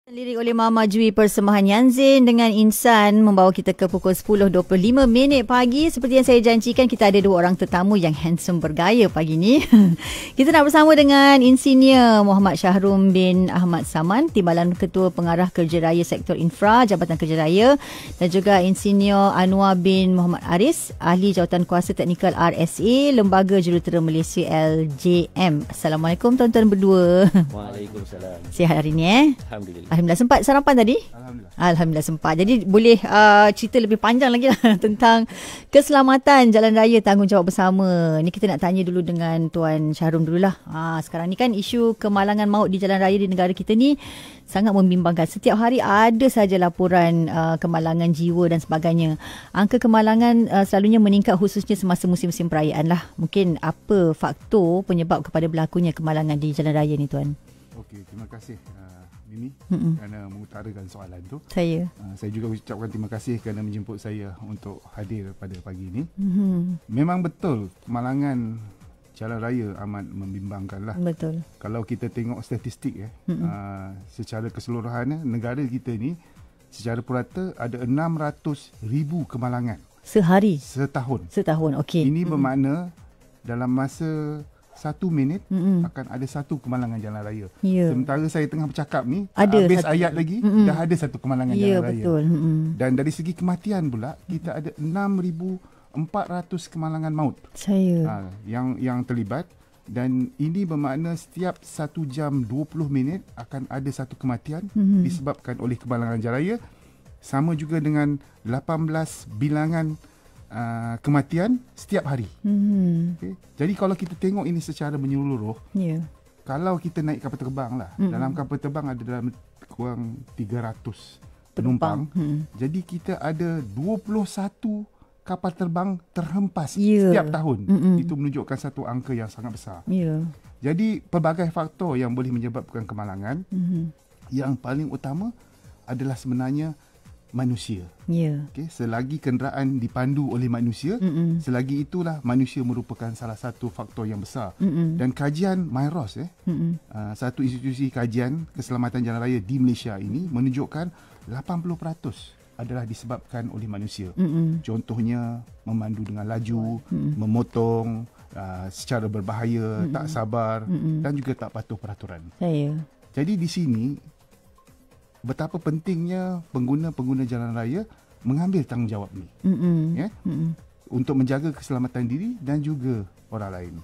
Lirik oleh Mama Jui, persembahan Yanzin dengan Insan membawa kita ke pukul 10.25 pagi. Seperti yang saya janjikan, kita ada dua orang tetamu yang handsome bergaya pagi ni. Kita nak bersama dengan Insinyur Muhammad Shahrum bin Ahmad Saman, Timbalan Ketua Pengarah Kerja Raya Sektor Infra Jabatan Kerja Raya, dan juga Insinyur Anwar bin Muhammad Aris, Ahli Jawatan Kuasa Teknikal RSA, Lembaga Jurutera Malaysia LJM. Assalamualaikum tuan-tuan berdua. Waalaikumsalam. Sihat hari ni Alhamdulillah. Sempat sarapan tadi? Alhamdulillah sempat. Jadi boleh cerita lebih panjang lagi lah tentang keselamatan jalan raya, tanggungjawab bersama. Ni kita nak tanya dulu dengan Tuan Shahrum dululah. Sekarang ni kan isu kemalangan maut di jalan raya di negara kita ni sangat membimbangkan. Setiap hari ada saja laporan kemalangan jiwa dan sebagainya. Angka kemalangan selalunya meningkat khususnya semasa musim-musim perayaan lah. Mungkin apa faktor penyebab kepada berlakunya kemalangan di jalan raya ni, Tuan? Okey, terima kasih Mimi kerana mengutarakan soalan tu. Saya juga ucapkan terima kasih kerana menjemput saya untuk hadir pada pagi ini. Memang betul kemalangan jalan raya amat membimbangkan lah. Betul. Kalau kita tengok statistik secara keseluruhan negara kita ni secara purata ada 600,000 kemalangan sehari, setahun. Okey. Ini bermakna dalam masa 1 minit akan ada satu kemalangan jalan raya. Sementara saya tengah bercakap ni, habis ayat lagi dah ada satu kemalangan jalan raya. Betul. Dan dari segi kematian pula kita ada 6,400 kemalangan maut yang terlibat, dan ini bermakna setiap 1 jam 20 minit akan ada satu kematian disebabkan oleh kemalangan jalan raya. Sama juga dengan 18 bilangan kematian setiap hari. Okay. Jadi kalau kita tengok ini secara menyeluruh, kalau kita naik kapal terbang lah, dalam kapal terbang ada dalam kurang 300 penumpang. Jadi kita ada 21 kapal terbang terhempas setiap tahun. Itu menunjukkan satu angka yang sangat besar. Jadi pelbagai faktor yang boleh menyebabkan kemalangan. Yang paling utama adalah sebenarnya manusia. Okay, selagi kenderaan dipandu oleh manusia, selagi itulah manusia merupakan salah satu faktor yang besar. Dan kajian MIROS, satu institusi kajian keselamatan jalan raya di Malaysia ini menunjukkan 80% adalah disebabkan oleh manusia. Contohnya memandu dengan laju, memotong secara berbahaya, tak sabar dan juga tak patuh peraturan. Jadi di sini betapa pentingnya pengguna-pengguna jalan raya mengambil tanggungjawab ni. Untuk menjaga keselamatan diri dan juga orang lain.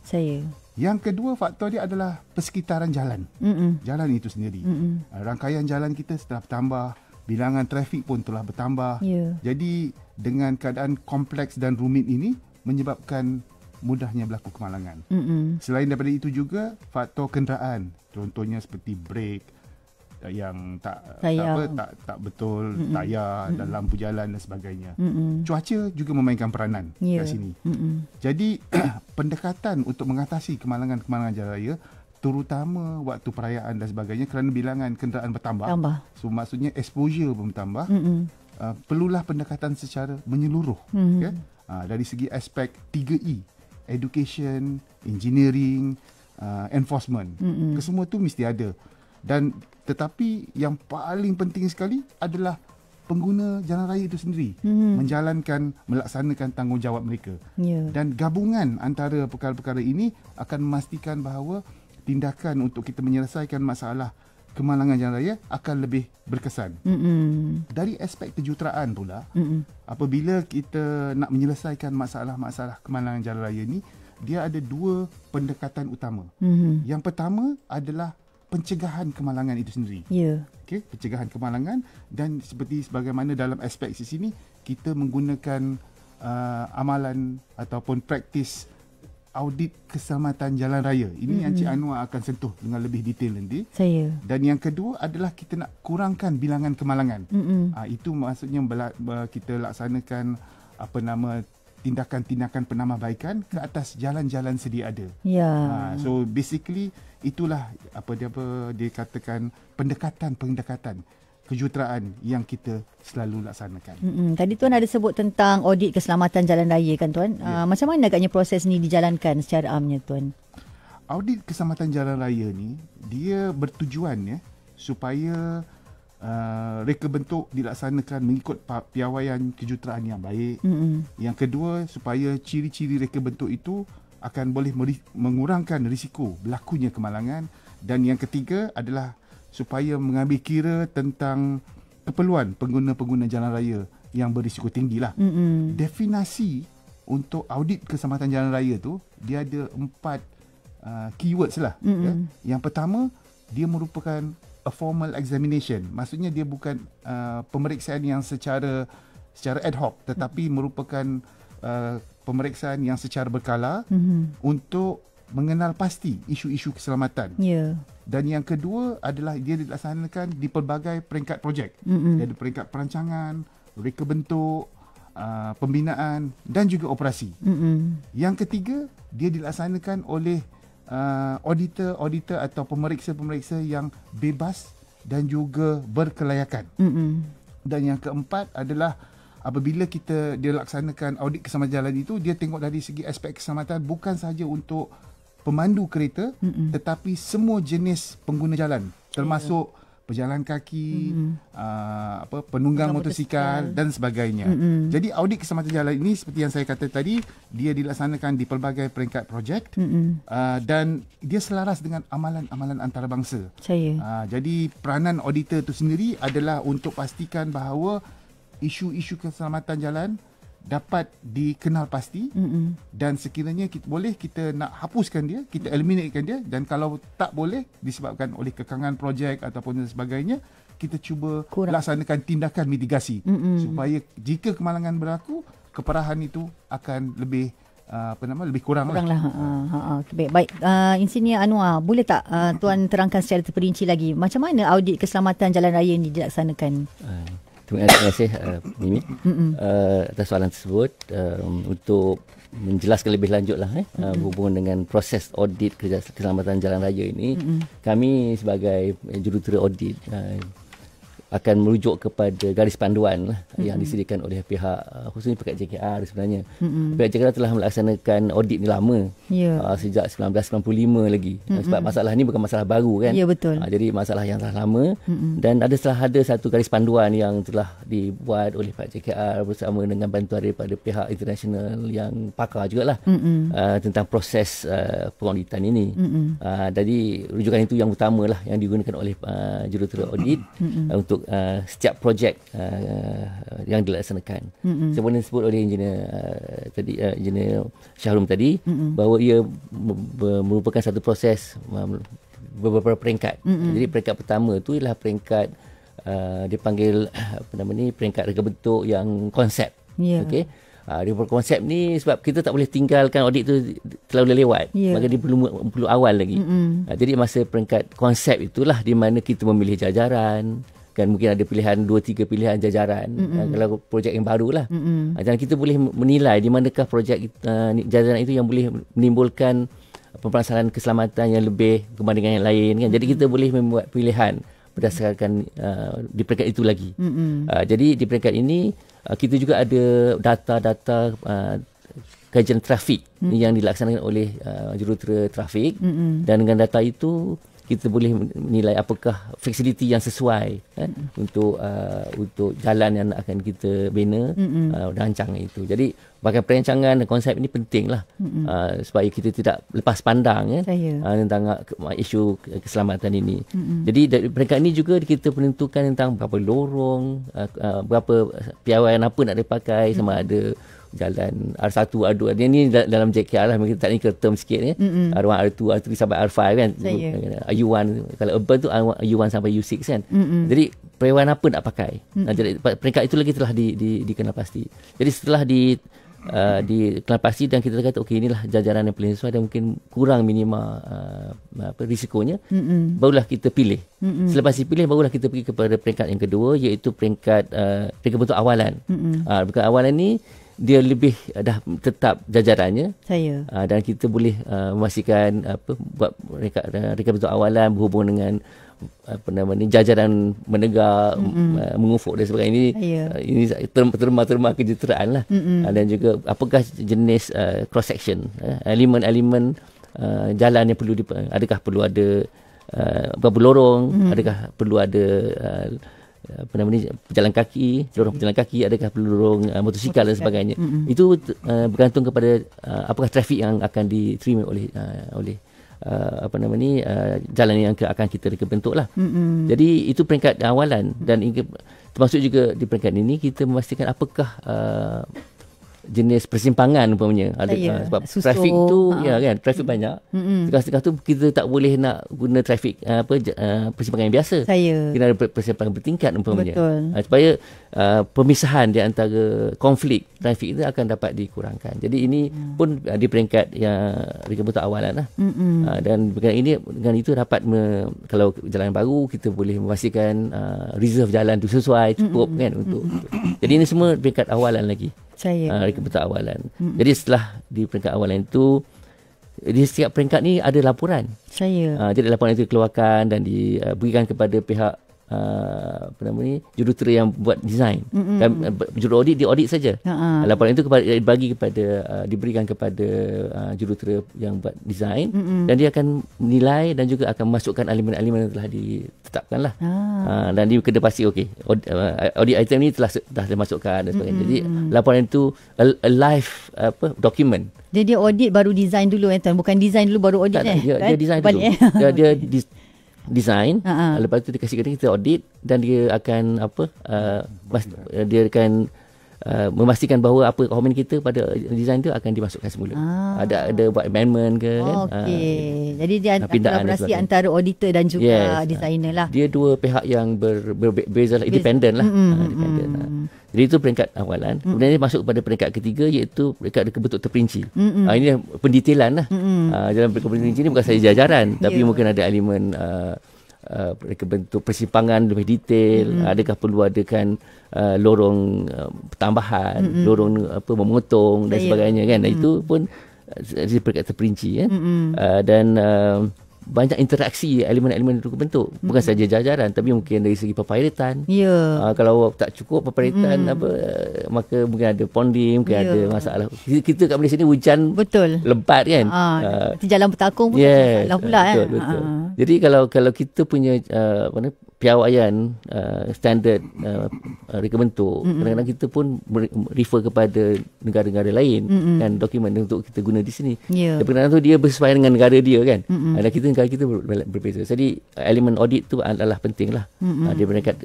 Yang kedua faktor dia adalah persekitaran jalan. Jalan itu sendiri. Rangkaian jalan kita telah bertambah, bilangan trafik pun telah bertambah. Jadi dengan keadaan kompleks dan rumit ini menyebabkan mudahnya berlaku kemalangan. Selain daripada itu juga faktor kenderaan. Contohnya seperti brek yang tak betul, tayar dan lampu jalan dan sebagainya. Cuaca juga memainkan peranan kat sini. Jadi pendekatan untuk mengatasi kemalangan-kemalangan jalan raya, terutama waktu perayaan dan sebagainya, kerana bilangan kenderaan bertambah. So maksudnya exposure pun bertambah. Perlulah pendekatan secara menyeluruh. Dari segi aspek 3E, education, engineering, enforcement. Kesemua tu mesti ada. Dan tetapi yang paling penting sekali adalah pengguna jalan raya itu sendiri melaksanakan tanggungjawab mereka. Dan gabungan antara perkara-perkara ini akan memastikan bahawa tindakan untuk kita menyelesaikan masalah kemalangan jalan raya akan lebih berkesan. Dari aspek kejuruteraan pula, apabila kita nak menyelesaikan masalah-masalah kemalangan jalan raya ni, dia ada dua pendekatan utama. Yang pertama adalah pencegahan kemalangan itu sendiri. Okay, pencegahan kemalangan, dan sebagaimana dalam aspek di sini kita menggunakan amalan ataupun praktis audit keselamatan jalan raya. Ini Encik Anwar akan sentuh dengan lebih detail nanti. Dan yang kedua adalah kita nak kurangkan bilangan kemalangan. Itu maksudnya kita laksanakan tindakan-tindakan penambahbaikan ke atas jalan-jalan sedia ada. So basically itulah dia katakan pendekatan kejuruteraan yang kita selalu laksanakan. Tadi Tuan ada sebut tentang audit keselamatan jalan raya kan Tuan? Macam mana agaknya proses ni dijalankan secara amnya Tuan? Audit keselamatan jalan raya ni dia bertujuan supaya reka bentuk dilaksanakan mengikut piawaian kejuruteraan yang baik. Yang kedua, supaya ciri-ciri reka bentuk itu akan boleh mengurangkan risiko berlakunya kemalangan. Dan yang ketiga adalah supaya mengambil kira tentang keperluan pengguna-pengguna jalan raya yang berisiko tinggi lah. Definasi untuk audit keselamatan jalan raya tu, dia ada 4 keywords lah. Ya. Yang pertama, dia merupakan a formal examination. Maksudnya dia bukan pemeriksaan yang secara ad hoc, tetapi merupakan pemeriksaan yang secara berkala untuk mengenal pasti isu-isu keselamatan. Dan yang kedua adalah dia dilaksanakan di pelbagai peringkat projek. Dari peringkat perancangan, reka bentuk, pembinaan dan juga operasi. Yang ketiga, dia dilaksanakan oleh auditor atau pemeriksa-pemeriksa yang bebas dan juga berkelayakan. Dan yang keempat adalah apabila dia laksanakan audit keselamatan jalan itu, dia tengok dari segi aspek keselamatan bukan sahaja untuk pemandu kereta, tetapi semua jenis pengguna jalan, termasuk pejalan kaki, penunggang motosikal dan sebagainya. Jadi audit keselamatan jalan ini seperti yang saya kata tadi, dia dilaksanakan di pelbagai peringkat projek dan dia selaras dengan amalan-amalan antarabangsa. Jadi peranan auditor itu sendiri adalah untuk pastikan bahawa isu-isu keselamatan jalan dapat dikenal pasti dan sekiranya kita nak hapuskan dia, kita eliminatekan dia, dan kalau tak boleh disebabkan oleh kekangan projek ataupun sebagainya, kita cuba laksanakan tindakan mitigasi supaya jika kemalangan berlaku, keparahan itu akan lebih lebih kurang lah. Baik. Insinyur Anwar, boleh tak Tuan terangkan secara terperinci lagi macam mana audit keselamatan jalan raya ini dilaksanakan? Terima kasih Mimi atas soalan tersebut. Untuk menjelaskan lebih lanjut lah berhubungan dengan proses audit keselamatan jalan raya ini, kami sebagai jurutera audit akan merujuk kepada garis panduan yang disediakan oleh pihak khususnya pihak JKR sebenarnya. Pihak JKR telah melaksanakan audit ni lama, sejak 1995 lagi. Sebab masalah ni bukan masalah baru kan. Ya, betul. Jadi masalah yang telah lama dan ada satu garis panduan yang telah dibuat oleh pihak JKR bersama dengan bantuan daripada pihak international yang pakar jugalah tentang proses pengauditan ini. Jadi rujukan itu yang utama lah yang digunakan oleh jurutera audit untuk setiap projek yang dilaksanakan. Sebenarnya disebut oleh engineer Syahrum tadi bahawa ia merupakan satu proses beberapa peringkat. Jadi peringkat pertama tu ialah peringkat dipanggil peringkat reka bentuk yang konsep. Okey. Dia berkonsep ni sebab kita tak boleh tinggalkan audit tu terlalu lewat. Maka dia perlu awal lagi. Jadi masa peringkat konsep itulah di mana kita memilih jajaran. Kan mungkin ada pilihan 2-3 pilihan jajaran kalau projek yang baru lah. Dan kita boleh menilai di manakah projek jajaran itu yang boleh menimbulkan pemerasalan keselamatan yang lebih berbanding yang lain kan. Jadi kita boleh membuat pilihan berdasarkan di peringkat itu lagi. Jadi di peringkat ini kita juga ada data-data kajian trafik yang dilaksanakan oleh jurutera trafik dan dengan data itu kita boleh menilai apakah fasiliti yang sesuai untuk jalan yang akan kita bina rancang itu. Jadi bahagian perancangan dan konsep ini pentinglah supaya kita tidak lepas pandang tentang isu keselamatan ini. Jadi dari peringkat ini juga kita menentukan tentang berapa lorong, berapa piawaian apa nak dipakai, sama ada jalan R1, R2. Dia ni dalam JKR lah, kita technical term sikit ni. R1, R2, R3 sampai R5 kan. U1 kalau urban tu U1 sampai U6 kan. Jadi piawaian apa nak pakai. Jadi peringkat itu lagi telah dikenal pasti. Jadi setelah dikenal pasti dan kita kata okey, inilah jajaran yang paling sesuai dan mungkin kurang minima risikonya, barulah kita pilih. Selepas dipilih barulah kita pergi kepada peringkat yang kedua, iaitu peringkat bentuk awalan. Peringkat awalan ni dia lebih dah tetap jajarannya dan kita boleh memastikan buat reka bentuk awalan berhubung dengan jajaran menegak, mengufuk dan sebagainya. Ini terma kejuruteraan lah. Dan juga apakah jenis cross section, elemen-elemen jalan yang adakah perlu ada berapa lorong, adakah perlu ada pejalan kaki, lorong pejalan kaki, adakah perlu lorong motosikal dan sebagainya. Itu bergantung kepada apakah trafik yang akan diterima oleh jalan yang akan kita reka bentuk lah. Jadi itu peringkat awalan, dan termasuk juga di peringkat ini kita memastikan apakah jenis persimpangan umpamanya sebab trafik tu kan trafik banyak. Setengah-setengah tu kita tak boleh nak guna trafik persimpangan yang biasa. Kena ada persimpangan bertingkat umpamanya. Supaya pemisahan di antara konflik trafik itu akan dapat dikurangkan. Jadi ini pun di peringkat yang reka bentuk awalan lah. Dan dengan itu dapat kalau jalan baru kita boleh memastikan reserve jalan tu sesuai cukup kan untuk. Jadi ini semua peringkat awalan lagi. Reka bentuk awalan. Jadi setelah di peringkat awalan itu, di setiap peringkat ni ada laporan. Jadi laporan itu dikeluarkan dan diberikan kepada pihak jurutera yang buat design. Dan juru audit dia audit saja. Laporan itu diberikan kepada jurutera yang buat design, dan dia akan menilai dan juga akan memasukkan elemen-elemen yang telah ditetapkan lah. Dan dia kena pasti audit item ni telah dimasukkan dan sebagainya. Jadi laporan itu a live document. Dia audit baru design dulu, Tuan. Bukan design dulu baru audit. Dia design dulu. Dia design, lepas tu dia kasih kita audit, dan dia akan dia akan memastikan bahawa apa komen kita pada design tu akan dimasukkan semula. Ada buat amendment ke kan. Jadi dia kolaborasi antara auditor dan juga designer lah. Dia dua pihak yang berbeza lah, independen lah. Jadi itu peringkat awalan. Kemudian dia masuk kepada peringkat ketiga, iaitu peringkat reka bentuk terperinci. Ini pendetailan lah. Dalam reka bentuk terperinci ni bukan sahaja jajaran, tapi mungkin ada elemen reka bentuk persimpangan lebih detail. Adakah perlu adakan lorong tambahan, lorong memotong dan sebagainya kan. Itu pun di peringkat terperinci dan banyak interaksi elemen-elemen reka bentuk, bukan saja jajaran, tapi mungkin dari segi papaitan. Kalau tak cukup papaitan maka mungkin ada ponding, mungkin ada masalah. Kita kat Malaysia ni hujan lebat kan. Jalan bertakung pun masalah pula betul. Jadi kalau kita punya piawaian standard reka bentuk, kadang-kadang kita pun refer kepada negara-negara lain kan, dokumen untuk kita guna di sini. Dan kadang-kadang tu dia bersesuaian dengan negara dia kan. Dan negara kita berbeza. Jadi elemen audit tu adalah penting lah. Dia peringkat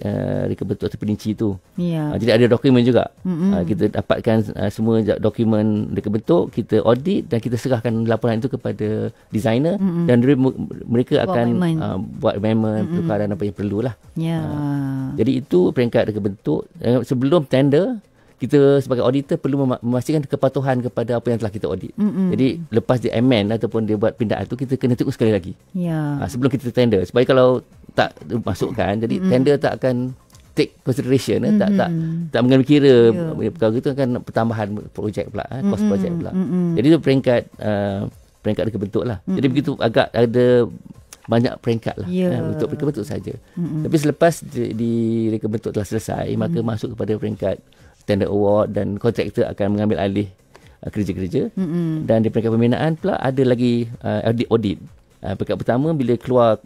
reka bentuk terperinci tu. Jadi ada dokumen juga. Kita dapatkan semua dokumen reka bentuk, kita audit dan kita serahkan laporan itu kepada designer, dan mereka akan buat amendment, pertukaran apa yang perlu lah. Jadi itu peringkat reka bentuk. Sebelum tender, kita sebagai auditor perlu memastikan kepatuhan kepada apa yang telah kita audit. Jadi lepas dia amend ataupun dia buat pindaan tu, kita kena tengok sekali lagi sebelum kita tender. Supaya kalau tak masukkan, jadi tender tak akan take consideration, tak mengambil kira perkara itu akan pertambahan projek pula, cost projek pula. Jadi itu peringkat reka bentuk lah. Jadi begitu agak ada banyak peringkat lah untuk reka bentuk saja. Tapi selepas di reka bentuk telah selesai, maka masuk kepada peringkat tender award, dan kontraktor akan mengambil alih kerja-kerja. Dan di peringkat pembinaan pula ada lagi audit. Peringkat pertama, bila keluar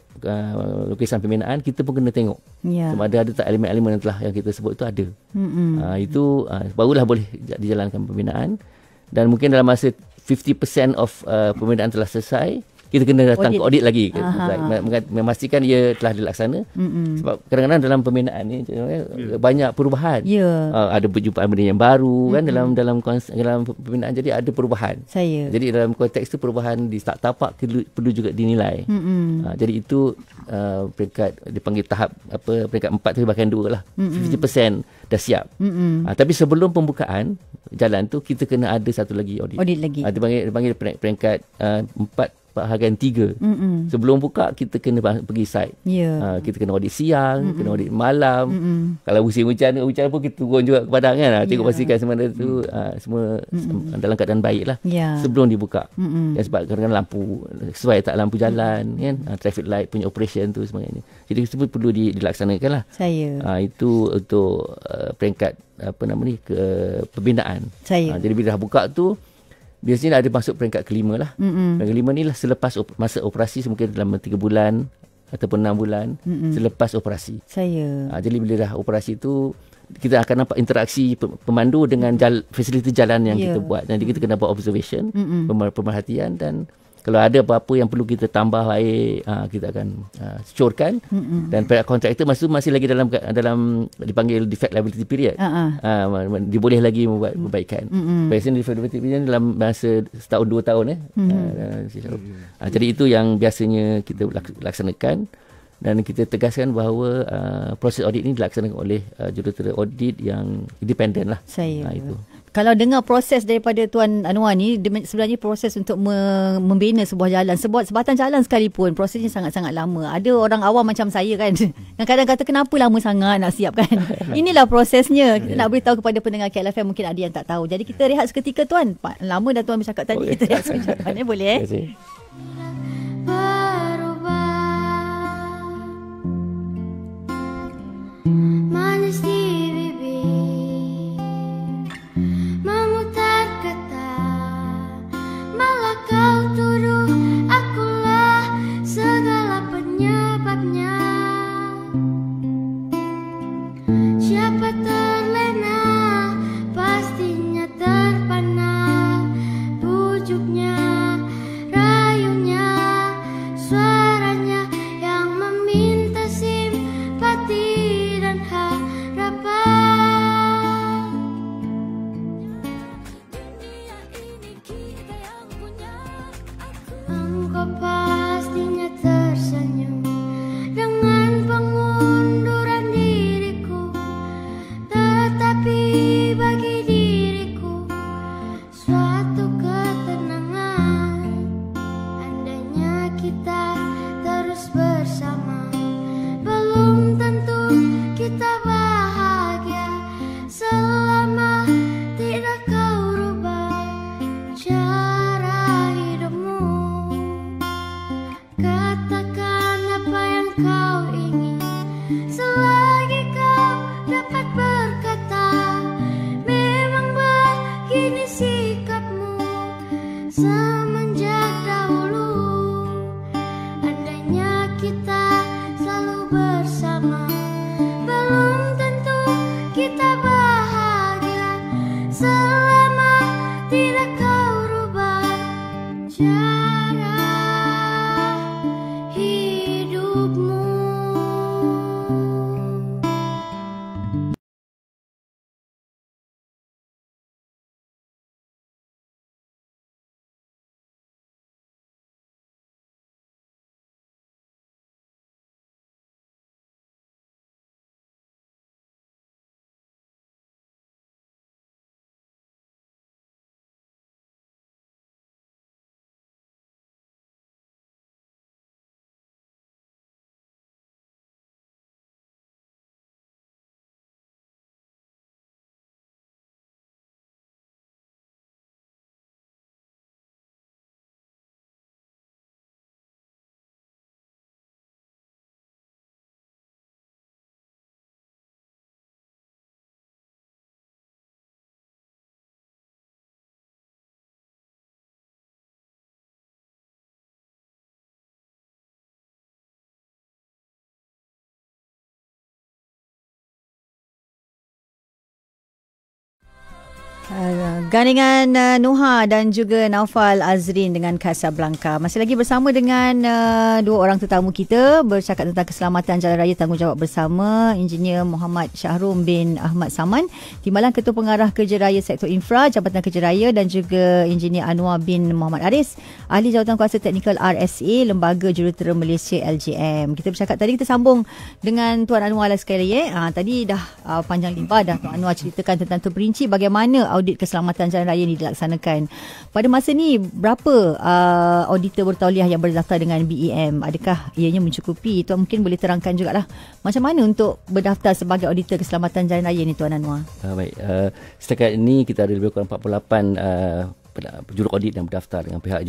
lukisan pembinaan, kita pun kena tengok sama ada tak elemen-elemen yang kita sebut itu ada. Itu barulah boleh dijalankan pembinaan. Dan mungkin dalam masa 50% of pembinaan telah selesai, kita kena datang ke audit lagi, memastikan ia telah dilaksana. Sebab kadang-kadang dalam pembinaan ni banyak perubahan. Ada perjumpaan benda yang baru kan dalam pembinaan, jadi ada perubahan. Jadi dalam konteks tu perubahan di tapak perlu juga dinilai. Jadi itu peringkat dipanggil tahap peringkat 4 tu bahkan 2 lah. 50% dah siap. Tapi sebelum pembukaan jalan tu, kita kena ada satu lagi audit lagi. Dipanggil peringkat 4 bahagian 3. Sebelum buka, kita kena pergi site. Kita kena audit siang, kena audit malam. Kalau musim hujan pun kita turun juga ke padang kan. Tengok pastikan semua tu semua dalam keadaan baik lah sebelum dibuka. Sebab kadang-kadang lampu sesuai tak lampu jalan kan, traffic light punya operation tu sebagainya. Jadi itu perlu dilaksanakan lah. Itu untuk peringkat pembinaan. Jadi bila dah buka tu, biasanya ada masuk peringkat kelima lah. Peringkat kelima ni lah selepas masa operasi, mungkin dalam 3 bulan ataupun 6 bulan selepas operasi. Jadi bila dah operasi tu, kita akan nampak interaksi pemandu dengan fasiliti jalan yang kita buat. Jadi kita kena buat observation, pemerhatian, dan kalau ada apa-apa yang perlu kita tambah baik, kita akan syorkan. Dan pihak kontraktor masih lagi dalam dipanggil defect liability period. Diboleh lagi membuat perbaikan. Biasanya defect liability period dalam masa setahun 2 tahun. Jadi itu yang biasanya kita laksanakan. Dan kita tegaskan bahawa proses audit ini dilaksanakan oleh jurutera audit yang independen lah. Itu. Kalau dengar proses daripada Tuan Anwar ni, sebenarnya proses untuk membina sebuah jalan, sebatang jalan sekalipun, prosesnya sangat-sangat lama. Ada orang awam macam saya kan, yang kadang kata kenapa lama sangat nak siap kan. Inilah prosesnya. Nak beritahu kepada pendengar KLFM, mungkin ada yang tak tahu. Jadi kita rehat seketika Tuan. Lama dah Tuan bercakap tadi. Kita rehat sekejap. Boleh? Manis di bibir, memutar kata, malah kau tuduh akulah segala penyebabnya. Siapa terlena, pastinya terpana. Bujuknya, rayunya, suaranya yang meminta simpati. Engkau pastinya tersenyum dengan pengunduran diriku, tetapi bagi diriku suatu ketenangan. Andainya kita terus bersama, belum tentu kita bahagia selama tidak kau rubah cara hidupmu. Katakan apa yang kau ingin, selagi kau dapat berkata. Memang begini sikapmu semenjak dahulu. Andainya kita selalu bersama, belum tentu kita bahagia selama tidak kau rubah cara hidupmu. Gandingan Nuha dan juga Naufal Azrin dengan Casablanca. Masih lagi bersama dengan dua orang tetamu kita bercakap tentang keselamatan jalan raya tanggungjawab bersama Engineer Muhammad Syahrum bin Ahmad Saman, Timbalan Ketua Pengarah Kerja Raya Sektor Infra Jabatan Kerja Raya, dan juga Engineer Anwar bin Muhammad Aris, Ahli Jawatan Kuasa Teknikal RSA Lembaga Jurutera Malaysia LJM. Kita bercakap tadi, kita sambung dengan Tuan Anwar sekali lagi. Tadi dah panjang lebar dah Tuan Anwar ceritakan tentang terperinci bagaimana audit keselamatan jalan raya ini dilaksanakan. Pada masa ni berapa auditor bertauliah yang berdaftar dengan BEM? Adakah ianya mencukupi? Tuan mungkin boleh terangkan jugalah macam mana untuk berdaftar sebagai auditor keselamatan jalan raya ni Tuan Anwar. Baik, setakat ini kita ada lebih kurang 48 juru audit yang berdaftar dengan pihak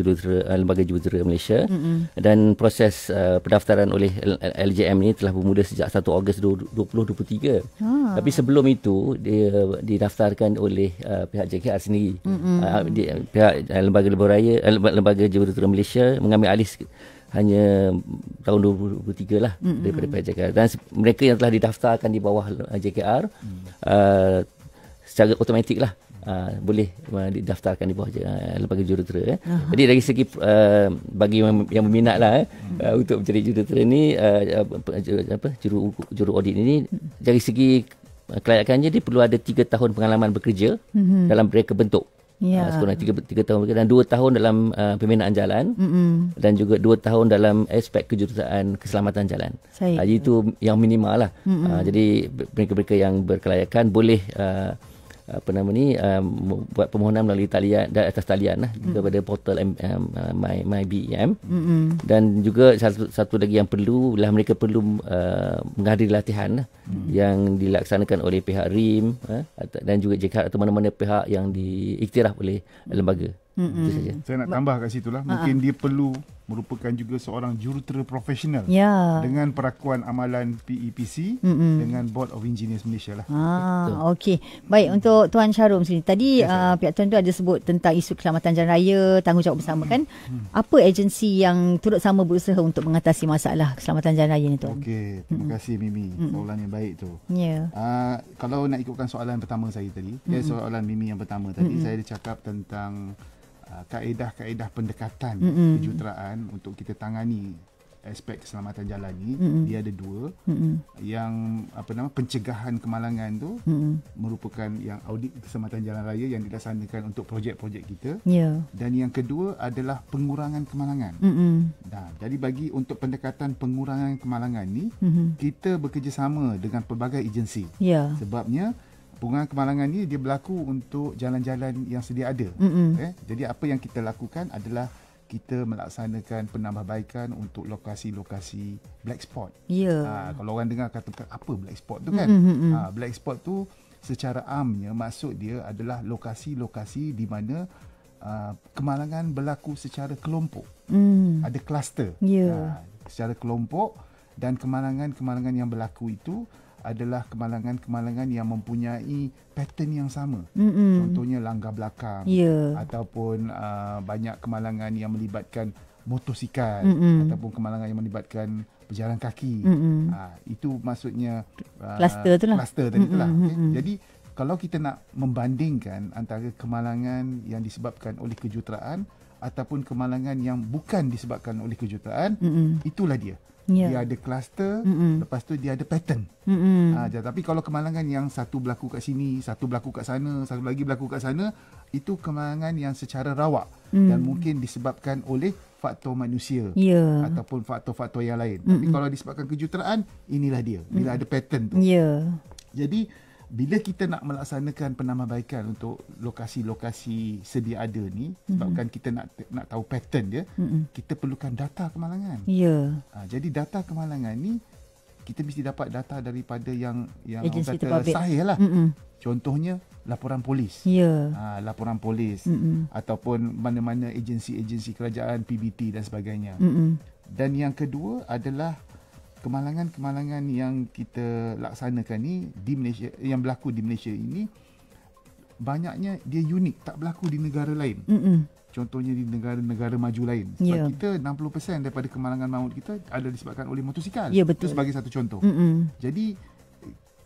Lembaga Jurutera Malaysia, dan proses pendaftaran oleh LJM ini telah bermula sejak 1 Ogos 2023. Tapi sebelum itu dia didaftarkan oleh pihak JKR sendiri. Pihak Lembaga Jurutera Malaysia mengambil alih hanya tahun 2023 lah daripada pihak JKR. Dan mereka yang telah didaftarkan di bawah JKR secara automatik lah boleh didaftarkan di bawah lembaga jurutera. Jadi dari segi bagi yang berminat lah untuk menjadi jurutera ni, juru audit ini, dari segi kelayakannya dia perlu ada 3 tahun pengalaman bekerja dalam mereka bentuk. Sekurang 3 tahun dan 2 tahun dalam pembinaan jalan dan juga 2 tahun dalam aspek kejuruteraan keselamatan jalan. Jadi itu yang minimal lah. Jadi mereka-mereka yang berkelayakan boleh buat permohonan melalui talian dan atas talian lah kepada portal MyBEM. Dan juga satu lagi yang perlu lah, mereka perlu menghadiri latihan lah, yang dilaksanakan oleh pihak RIM dan juga JKR atau mana-mana pihak yang diiktiraf oleh lembaga. Itu saja. Saya nak tambah kat situ lah. Mungkin dia perlu merupakan juga seorang jurutera profesional dengan perakuan amalan PEPC dengan Board of Engineers Malaysia lah. Okey. Baik, untuk Tuan Sharum sini. Tadi pihak Tuan tu ada sebut tentang isu keselamatan jalan raya, tanggungjawab bersama kan. Apa agensi yang turut sama berusaha untuk mengatasi masalah keselamatan jalan raya ni, Tuan? Okey, terima kasih Mimi. Soalan yang baik tu. Kalau nak ikutkan soalan pertama saya tadi, soalan Mimi yang pertama tadi, saya ada cakap tentang kaedah-kaedah pendekatan kejuruteraan untuk kita tangani aspek keselamatan jalan ni. Dia ada 2. Yang pencegahan kemalangan tu merupakan yang audit keselamatan jalan raya yang dilaksanakan untuk projek-projek kita. Dan yang kedua adalah pengurangan kemalangan. Jadi bagi untuk pendekatan pengurangan kemalangan ni, kita bekerjasama dengan pelbagai agensi. Sebabnya pengurangan kemalangan ni dia berlaku untuk jalan-jalan yang sedia ada. Jadi apa yang kita lakukan adalah kita melaksanakan penambahbaikan untuk lokasi-lokasi black spot. Kalau orang dengar kata apa black spot tu kan? Black spot tu secara amnya maksud dia adalah lokasi-lokasi di mana kemalangan berlaku secara kelompok. Ada kluster. Secara kelompok, dan kemalangan-kemalangan yang berlaku itu adalah kemalangan-kemalangan yang mempunyai pattern yang sama. Contohnya langgar belakang, ataupun banyak kemalangan yang melibatkan motosikal, ataupun kemalangan yang melibatkan berjalan kaki. Itu maksudnya kluster tu lah. Kluster tadi tu lah. Jadi kalau kita nak membandingkan antara kemalangan yang disebabkan oleh kejuruteraan ataupun kemalangan yang bukan disebabkan oleh kejuruteraan, itulah dia. Dia ada kluster, lepas tu dia ada pattern. Tapi kalau kemalangan yang satu berlaku kat sini, satu berlaku kat sana, satu lagi berlaku kat sana, itu kemalangan yang secara rawak dan mungkin disebabkan oleh faktor manusia ataupun faktor-faktor yang lain. Tapi kalau disebabkan kejuruteraan, inilah dia. Bila ada pattern tu. Jadi bila kita nak melaksanakan penambahbaikan untuk lokasi-lokasi sedia ada ni, sebabkan kita nak tahu pattern dia, kita perlukan data kemalangan. Jadi data kemalangan ni kita mesti dapat data daripada yang agensi kata sahih lah. Contohnya laporan polis. Laporan polis ataupun mana-mana agensi-agensi kerajaan, PBT dan sebagainya. Dan yang kedua adalah kemalangan-kemalangan yang kita laksanakan ni di Malaysia, yang berlaku di Malaysia ini, banyaknya dia unik, tak berlaku di negara lain. Contohnya di negara-negara maju lain. Sebab kita 60% daripada kemalangan maut kita ada disebabkan oleh motosikal. Itu sebagai satu contoh. Jadi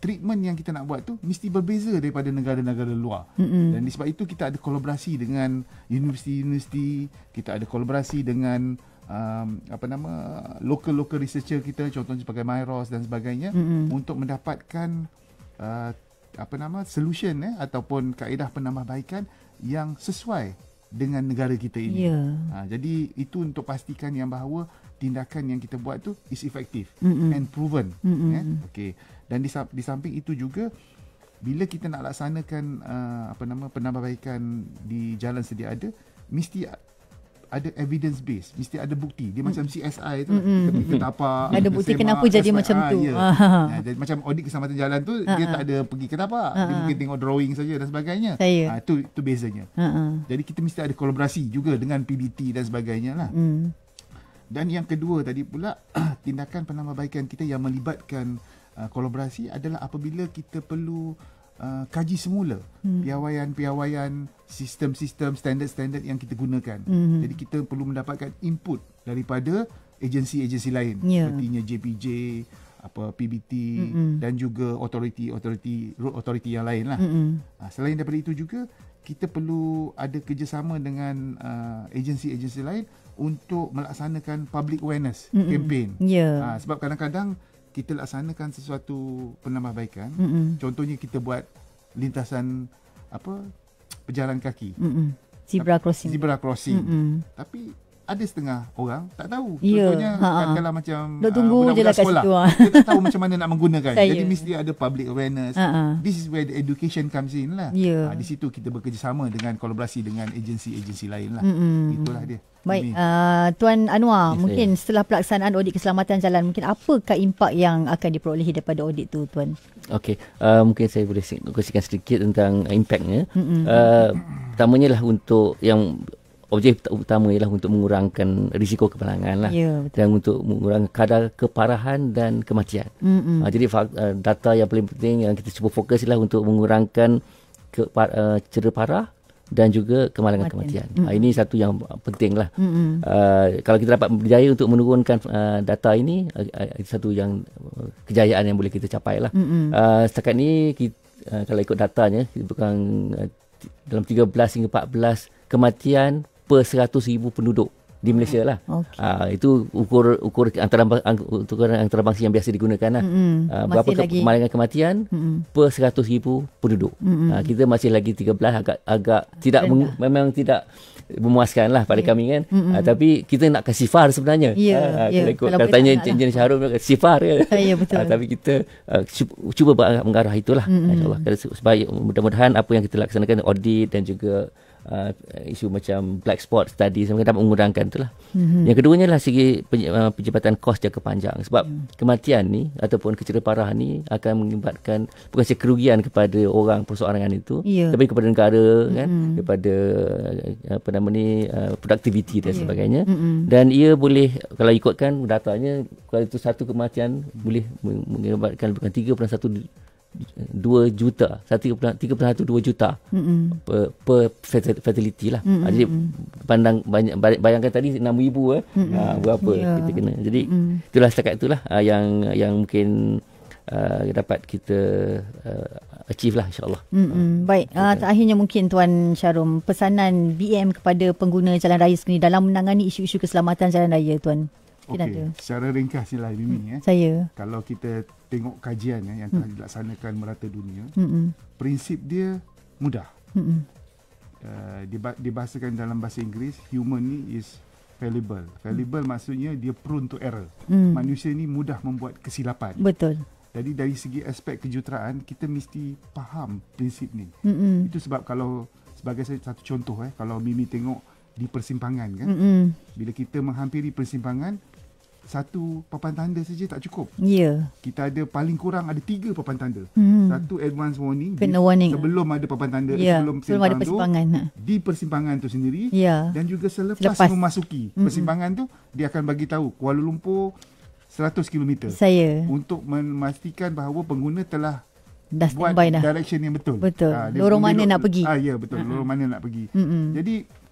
treatment yang kita nak buat tu mesti berbeza daripada negara-negara luar. Dan disebab itu kita ada kolaborasi dengan universiti-universiti, kita ada kolaborasi dengan local researcher kita, contohnya sebagai MyROS dan sebagainya, untuk mendapatkan solution ataupun kaedah penambahbaikan yang sesuai dengan negara kita ini. Jadi itu untuk pastikan yang bahawa tindakan yang kita buat tu is effective and proven. Dan di samping itu juga, bila kita nak laksanakan penambahbaikan di jalan sedia ada, mesti ada evidence base, mesti ada bukti. Dia macam CSI tu, kita tapak, ada bukti kenapa jadi macam tu. Jadi macam audit keselamatan jalan tu, dia tak ada pergi ke tapak, dia mungkin tengok drawing saja dan sebagainya. Itu bezanya. Jadi kita mesti ada kolaborasi juga dengan PBT dan sebagainya lah. Dan yang kedua tadi pula, tindakan penambahbaikan kita yang melibatkan kolaborasi adalah apabila kita perlu kaji semula piawaian-piawaian, sistem-sistem, standard-standard yang kita gunakan. Jadi kita perlu mendapatkan input daripada agensi-agensi lain sepertinya JPJ, PBT dan juga road authority yang lain lah. Selain daripada itu juga kita perlu ada kerjasama dengan agensi-agensi lain untuk melaksanakan public awareness campaign. Sebab kadang-kadang kita laksanakan sesuatu penambahbaikan. Contohnya kita buat lintasan pejalan kaki. Zebra crossing. Tapi ada setengah orang tak tahu. Contohnya katakanlah macam budak-budak sekolah. Kita tak tahu macam mana nak menggunakan. Jadi mesti ada public awareness. This is where the education comes in lah. Di situ kita bekerjasama dengan kolaborasi dengan agensi-agensi lain lah. Itulah dia. Baik, Tuan Anwar, mungkin setelah pelaksanaan audit keselamatan jalan, mungkin apakah impak yang akan diperolehi daripada audit tu, Tuan? Okey, mungkin saya boleh kongsikan sedikit tentang impaknya. Pertamanya lah untuk yang objek utama ialah untuk mengurangkan risiko kemalangan lah, dan untuk mengurangkan kadar keparahan dan kematian. Jadi data yang paling penting yang kita cuba fokus ialah untuk mengurangkan cedera parah dan juga kemalangan kematian. Ini satu yang penting lah. Kalau kita dapat berjaya untuk menurunkan data ini, satu yang kejayaan yang boleh kita capai lah. Setakat ni kalau ikut datanya, bukan dalam 13 hingga 14 kematian per 100,000 penduduk di Malaysia lah. Itu ukur antarabangsa yang biasa digunakan lah. Berapa kemalangan kematian per 100,000 penduduk. Kita masih lagi 13, agak tidak memang tidak memuaskan lah pada kami kan. Tapi kita nak kasih sifar sebenarnya. Kalau tanya Encik Syahrul, sifar ya. Betul. Tapi kita cuba mengarah itulah. InsyaAllah. Supaya mudah-mudahan apa yang kita laksanakan, audit dan juga isu macam black spot study dapat mengurangkan itulah. Yang keduanya lah segi penjabatan kos jangka panjang, sebab kematian ni ataupun kecedera parah ni akan mengibatkan bukan sahaja kerugian kepada orang perseorangan itu, tapi kepada negara kan, kepada produktiviti dan sebagainya. Dan ia boleh, kalau ikutkan datanya, kalau itu satu kematian boleh mengibatkan bukan 3.12 juta, 3.12 juta per fatality lah. Jadi bayangkan tadi 6,000 berapa kita kena. Jadi itulah setakat itulah yang mungkin dapat kita achieve lah, insyaAllah. Baik, terakhirnya mungkin Tuan Syahrul, pesanan BM kepada pengguna jalan raya sendiri dalam menangani isu-isu keselamatan jalan raya, Tuan. Secara ringkas ni lah Mimi, kalau kita tengok kajian yang telah dilaksanakan merata dunia, prinsip dia mudah. Dibahasakan dalam bahasa Inggeris, human ni is fallible. Fallible maksudnya dia prone to error. Manusia ni mudah membuat kesilapan. Betul. Jadi dari segi aspek kejuruteraan, kita mesti faham prinsip ni. Itu sebab kalau sebagai satu contoh, kalau Mimi tengok di persimpangan kan, bila kita menghampiri persimpangan, satu papan tanda saja tak cukup. Kita ada paling kurang ada 3 papan tanda. Satu advance warning, sebelum ada papan tanda, sebelum ada persimpangan di persimpangan tu sendiri, dan juga selepas memasuki persimpangan tu, dia akan bagi tahu Kuala Lumpur 100 km untuk memastikan bahawa pengguna telah buat direction yang betul. Lorong mana nak pergi. Betul. Lorong mana nak pergi. Jadi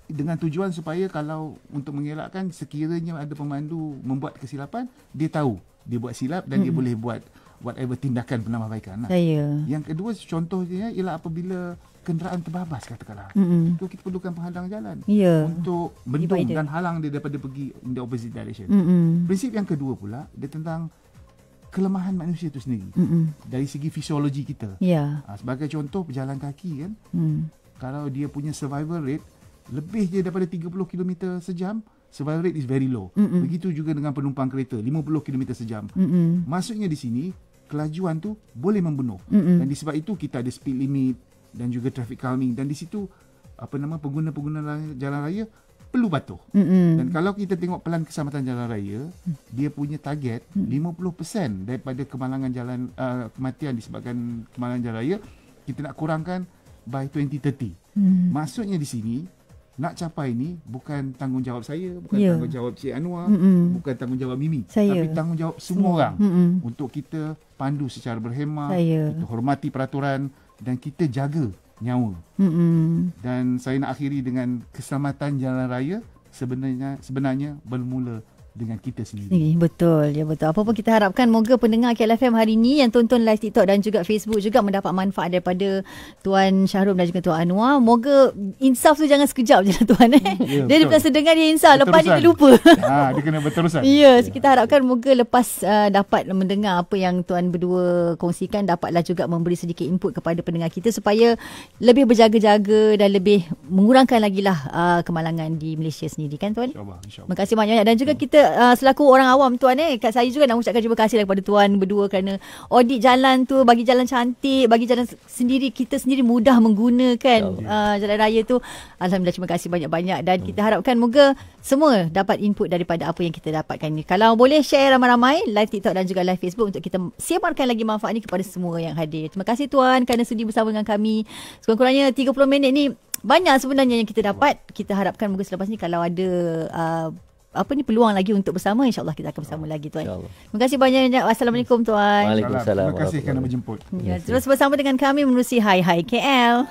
dengan tujuan supaya kalau untuk mengelakkan sekiranya ada pemandu membuat kesilapan, dia tahu dia buat silap dan dia boleh buat whatever tindakan penambahbaikan lah. Yang kedua contohnya ialah apabila kenderaan terbabas katakanlah, itu kita perlukan penghadang jalan untuk bendung dan halang dia daripada pergi in the opposite direction. Prinsip yang kedua pula dia tentang kelemahan manusia itu sendiri dari segi fisiologi kita. Sebagai contoh pejalan kaki kan, kalau dia punya survival rate lebih je daripada 30 km sejam, survival rate is very low. Begitu juga dengan penumpang kereta 50 km sejam. Maksudnya di sini kelajuan tu boleh membunuh. Dan disebab itu kita ada speed limit dan juga traffic calming, dan di situ pengguna-pengguna jalan raya perlu patuh. Dan kalau kita tengok pelan keselamatan jalan raya, dia punya target 50% daripada kemalangan jalan kematian disebabkan kemalangan jalan raya kita nak kurangkan by 2030. Maksudnya di sini nak capai ni bukan tanggungjawab saya, bukan tanggungjawab Cik Anwar, bukan tanggungjawab Mimi, tapi tanggungjawab semua orang untuk kita pandu secara berhemah, kita hormati peraturan dan kita jaga nyawa. Dan saya nak akhiri dengan keselamatan jalan raya sebenarnya bermula dengan kita sendiri. Betul, ya betul. Apa pun kita harapkan moga pendengar KLFM hari ini yang tonton live TikTok dan juga Facebook juga mendapat manfaat daripada Tuan Shahrum dan juga Tuan Anwar. Moga insaf tu jangan sekejap je lah Tuan. Dia dah sedengar dia insaf, lepas ni dia lupa. Dia kena berterusan. Ya, kita harapkan moga lepas dapat mendengar apa yang Tuan berdua kongsikan, dapatlah juga memberi sedikit input kepada pendengar kita supaya lebih berjaga-jaga dan lebih mengurangkan lagi lah kemalangan di Malaysia sendiri, kan Tuan? InsyaAllah. Terima kasih banyak. Dan juga kita selaku orang awam Tuan, kat saya juga nak ucapkan terima kasih kepada Tuan berdua kerana audit jalan tu, bagi jalan cantik, bagi jalan sendiri, kita sendiri mudah menggunakan jalan raya tu. Alhamdulillah, terima kasih banyak-banyak dan kita harapkan moga semua dapat input daripada apa yang kita dapatkan ni. Kalau boleh share ramai-ramai live TikTok dan juga live Facebook untuk kita sebarkan lagi manfaat ni kepada semua yang hadir. Terima kasih Tuan kerana sudi bersama dengan kami. Sekurang-kurangnya 30 minit ni banyak sebenarnya yang kita dapat. Kita harapkan moga selepas ni kalau ada peluang lagi untuk bersama, insya-Allah kita akan bersama lagi Tuan. Terima kasih banyak. Assalamualaikum Tuan. Waalaikumsalam. Terima kasih kerana menjemput. Ya, terus bersama dengan kami menerusi Hai Hai KL.